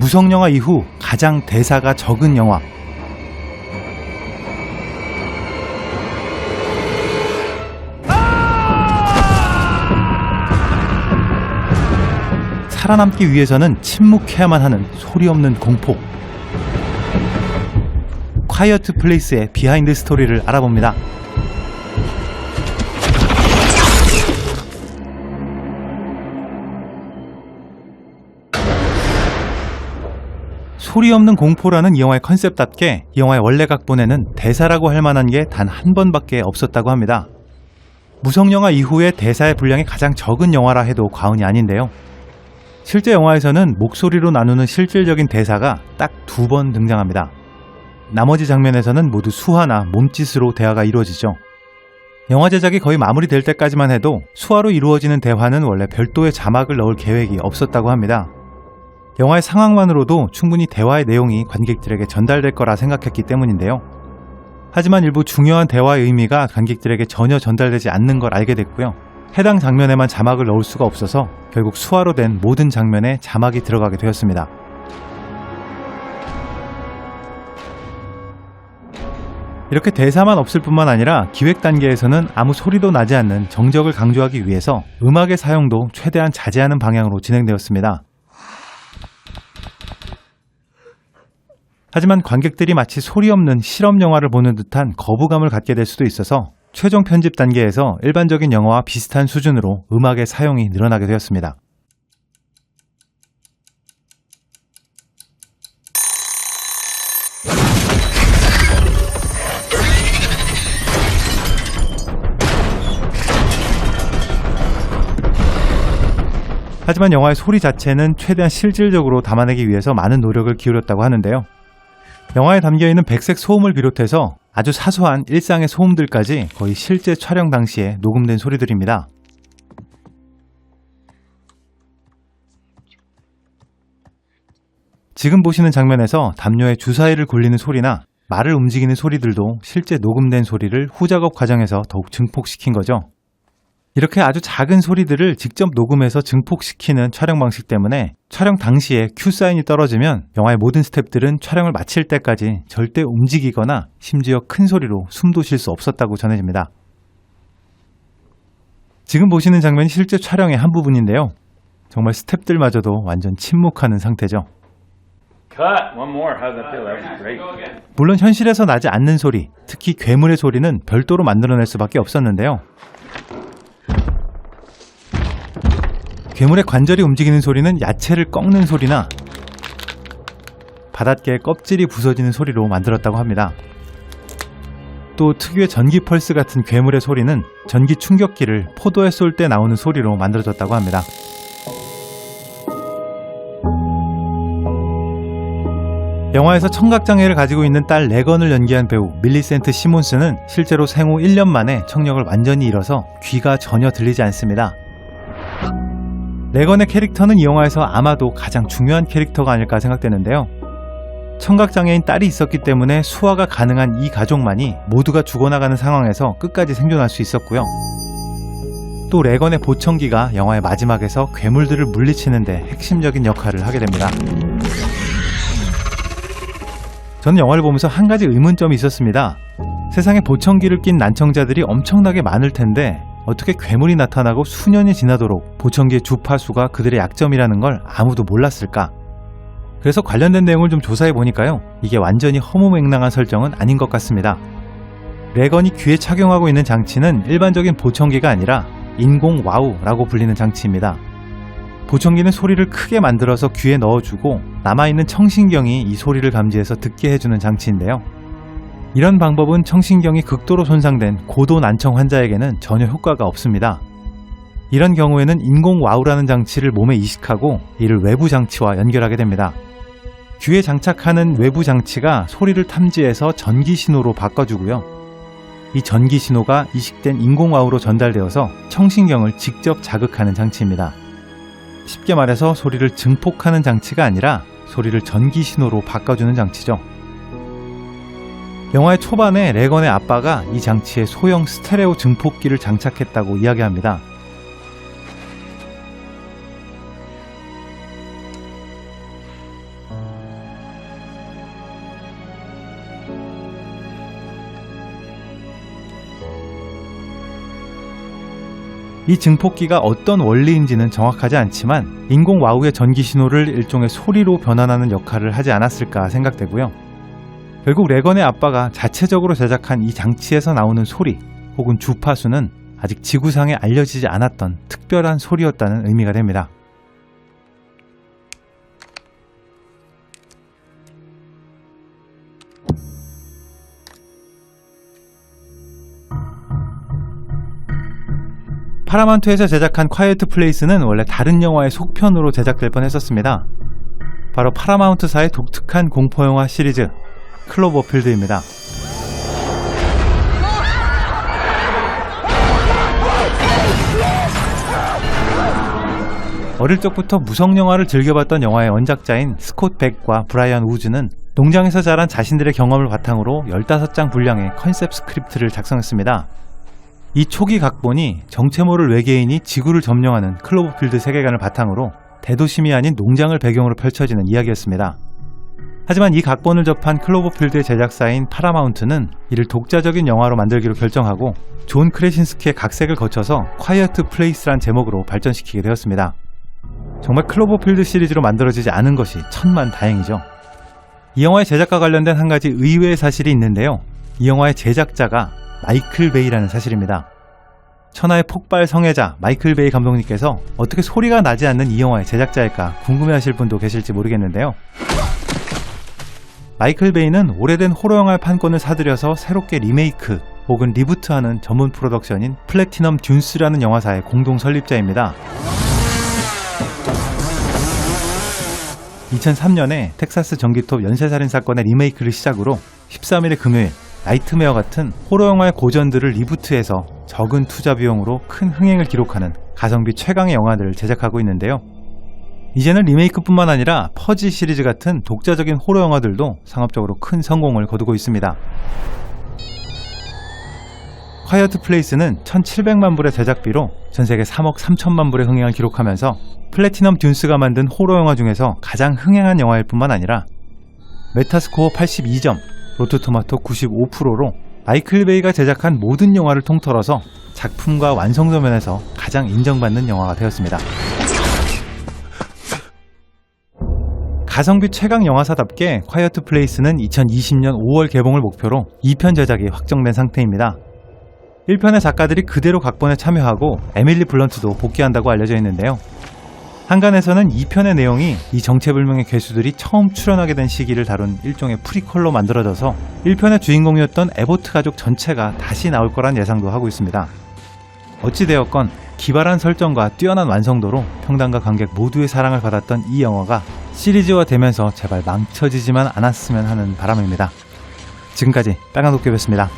무성영화 이후 가장 대사가 적은 영화. 살아남기 위해서는 침묵해야만 하는 소리 없는 공포. 콰이어트 플레이스의 비하인드 스토리를 알아봅니다. 소리 없는 공포라는 이 영화의 컨셉답게 이 영화의 원래 각본에는 대사라고 할 만한 게 단 한 번밖에 없었다고 합니다. 무성영화 이후에 대사의 분량이 가장 적은 영화라 해도 과언이 아닌데요. 실제 영화에서는 목소리로 나누는 실질적인 대사가 딱 2번 등장합니다. 나머지 장면에서는 모두 수화나 몸짓으로 대화가 이루어지죠. 영화 제작이 거의 마무리될 때까지만 해도 수화로 이루어지는 대화는 원래 별도의 자막을 넣을 계획이 없었다고 합니다. 영화의 상황만으로도 충분히 대화의 내용이 관객들에게 전달될 거라 생각했기 때문인데요. 하지만 일부 중요한 대화의 의미가 관객들에게 전혀 전달되지 않는 걸 알게 됐고요. 해당 장면에만 자막을 넣을 수가 없어서 결국 수화로 된 모든 장면에 자막이 들어가게 되었습니다. 이렇게 대사만 없을 뿐만 아니라 기획 단계에서는 아무 소리도 나지 않는 정적을 강조하기 위해서 음악의 사용도 최대한 자제하는 방향으로 진행되었습니다. 하지만 관객들이 마치 소리 없는 실험 영화를 보는 듯한 거부감을 갖게 될 수도 있어서 최종 편집 단계에서 일반적인 영화와 비슷한 수준으로 음악의 사용이 늘어나게 되었습니다. 하지만 영화의 소리 자체는 최대한 실질적으로 담아내기 위해서 많은 노력을 기울였다고 하는데요. 영화에 담겨있는 백색 소음을 비롯해서 아주 사소한 일상의 소음들까지 거의 실제 촬영 당시에 녹음된 소리들입니다. 지금 보시는 장면에서 담요에 주사위를 굴리는 소리나 말을 움직이는 소리들도 실제 녹음된 소리를 후작업 과정에서 더욱 증폭시킨 거죠. 이렇게 아주 작은 소리들을 직접 녹음해서 증폭시키는 촬영 방식 때문에 촬영 당시에 큐사인이 떨어지면 영화의 모든 스태프들은 촬영을 마칠 때까지 절대 움직이거나 심지어 큰 소리로 숨도 쉴 수 없었다고 전해집니다. 지금 보시는 장면이 실제 촬영의 한 부분인데요. 정말 스태프들마저도 완전 침묵하는 상태죠. 물론 현실에서 나지 않는 소리, 특히 괴물의 소리는 별도로 만들어낼 수밖에 없었는데요. 괴물의 관절이 움직이는 소리는 야채를 꺾는 소리나 바닷개의 껍질이 부서지는 소리로 만들었다고 합니다. 또 특유의 전기 펄스 같은 괴물의 소리는 전기 충격기를 포도에 쏠 때 나오는 소리로 만들어졌다고 합니다. 영화에서 청각장애를 가지고 있는 딸 레건을 연기한 배우 밀리센트 시몬스는 실제로 생후 1년 만에 청력을 완전히 잃어서 귀가 전혀 들리지 않습니다. 레건의 캐릭터는 이 영화에서 아마도 가장 중요한 캐릭터가 아닐까 생각되는데요. 청각장애인 딸이 있었기 때문에 수화가 가능한 이 가족만이 모두가 죽어나가는 상황에서 끝까지 생존할 수 있었고요. 또 레건의 보청기가 영화의 마지막에서 괴물들을 물리치는 데 핵심적인 역할을 하게 됩니다. 저는 영화를 보면서 한 가지 의문점이 있었습니다. 세상에 보청기를 낀 난청자들이 엄청나게 많을 텐데 어떻게 괴물이 나타나고 수년이 지나도록 보청기의 주파수가 그들의 약점이라는 걸 아무도 몰랐을까? 그래서 관련된 내용을 좀 조사해 보니까요. 이게 완전히 허무맹랑한 설정은 아닌 것 같습니다. 레건이 귀에 착용하고 있는 장치는 일반적인 보청기가 아니라 인공 와우라고 불리는 장치입니다. 보청기는 소리를 크게 만들어서 귀에 넣어주고 남아있는 청신경이 이 소리를 감지해서 듣게 해주는 장치인데요. 이런 방법은 청신경이 극도로 손상된 고도 난청 환자에게는 전혀 효과가 없습니다. 이런 경우에는 인공 와우라는 장치를 몸에 이식하고 이를 외부 장치와 연결하게 됩니다. 귀에 장착하는 외부 장치가 소리를 탐지해서 전기 신호로 바꿔주고요. 이 전기 신호가 이식된 인공 와우로 전달되어서 청신경을 직접 자극하는 장치입니다. 쉽게 말해서 소리를 증폭하는 장치가 아니라 소리를 전기 신호로 바꿔주는 장치죠. 영화의 초반에 레건의 아빠가 이 장치에 소형 스테레오 증폭기를 장착했다고 이야기합니다. 이 증폭기가 어떤 원리인지는 정확하지 않지만 인공 와우의 전기 신호를 일종의 소리로 변환하는 역할을 하지 않았을까 생각되고요. 결국 레건의 아빠가 자체적으로 제작한 이 장치에서 나오는 소리 혹은 주파수는 아직 지구상에 알려지지 않았던 특별한 소리였다는 의미가 됩니다. 파라마운트에서 제작한 콰이어트 플레이스는 원래 다른 영화의 속편으로 제작될 뻔했었습니다. 바로 파라마운트사의 독특한 공포영화 시리즈 클로버필드입니다. 어릴 적부터 무성영화를 즐겨봤던 영화의 원작자인 스콧 백과 브라이언 우즈는 농장에서 자란 자신들의 경험을 바탕으로 15장 분량의 컨셉 스크립트를 작성했습니다. 이 초기 각본이 정체 모를 외계인이 지구를 점령하는 클로버필드 세계관을 바탕으로 대도심이 아닌 농장을 배경으로 펼쳐지는 이야기였습니다. 하지만 이 각본을 접한 클로버필드의 제작사인 파라마운트는 이를 독자적인 영화로 만들기로 결정하고 존 크레신스키의 각색을 거쳐서 콰이어트 플레이스란 제목으로 발전시키게 되었습니다. 정말 클로버필드 시리즈로 만들어지지 않은 것이 천만다행이죠. 이 영화의 제작과 관련된 한 가지 의외의 사실이 있는데요. 이 영화의 제작자가 마이클 베이라는 사실입니다. 천하의 폭발 성애자 마이클 베이 감독님께서 어떻게 소리가 나지 않는 이 영화의 제작자일까 궁금해하실 분도 계실지 모르겠는데요. 마이클 베이는 오래된 호러 영화의 판권을 사들여서 새롭게 리메이크 혹은 리부트하는 전문 프로덕션인 플래티넘 듄스라는 영화사의 공동 설립자입니다. 2003년에 텍사스 전기톱 연쇄살인 사건의 리메이크를 시작으로 13일의 금요일 나이트메어 같은 호러 영화의 고전들을 리부트해서 적은 투자 비용으로 큰 흥행을 기록하는 가성비 최강의 영화들을 제작하고 있는데요. 이제는 리메이크뿐만 아니라 퍼지 시리즈 같은 독자적인 호러 영화들도 상업적으로 큰 성공을 거두고 있습니다. 콰이어트 플레이스는 1,700만 불의 제작비로 전세계 3억 3천만 불의 흥행을 기록하면서 플래티넘 듄스가 만든 호러 영화 중에서 가장 흥행한 영화일 뿐만 아니라 메타스코어 82점, 로트토마토 95%로 마이클 베이가 제작한 모든 영화를 통틀어서 작품과 완성도 면에서 가장 인정받는 영화가 되었습니다. 가성비 최강 영화사답게 콰이어트 플레이스는 2020년 5월 개봉을 목표로 2편 제작이 확정된 상태입니다. 1편의 작가들이 그대로 각본에 참여하고 에밀리 블런트도 복귀한다고 알려져 있는데요. 한간에서는 2편의 내용이 이 정체불명의 괴수들이 처음 출연하게 된 시기를 다룬 일종의 프리퀄로 만들어져서 1편의 주인공이었던 에보트 가족 전체가 다시 나올 거란 예상도 하고 있습니다. 어찌되었건 기발한 설정과 뛰어난 완성도로 평단과 관객 모두의 사랑을 받았던 이 영화가 시리즈화 되면서 제발 망쳐지지만 않았으면 하는 바람입니다. 지금까지 빨간도깨비였습니다.